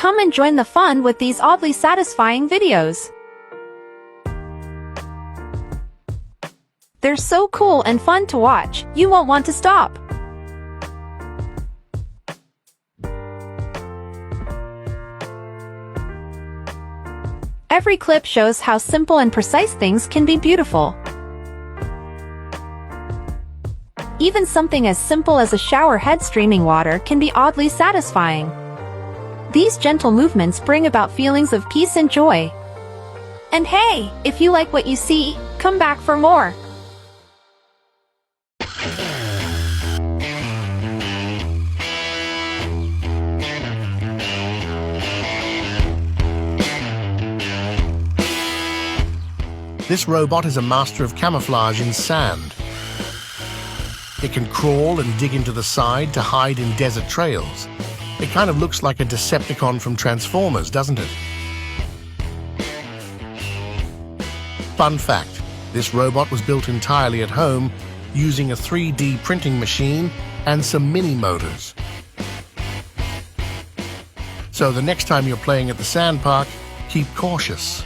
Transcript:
Come and join the fun with these oddly satisfying videos. They're so cool and fun to watch, you won't want to stop. Every clip shows how simple and precise things can be beautiful. Even something as simple as a shower head streaming water can be oddly satisfying. These gentle movements bring about feelings of peace and joy. And hey, if you like what you see, come back for more. This robot is a master of camouflage in sand. It can crawl and dig into the side to hide in desert trails. It kind of looks like a Decepticon from Transformers, doesn't it? Fun fact, this robot was built entirely at home using a 3D printing machine and some mini motors. So the next time you're playing at the sand park, keep cautious.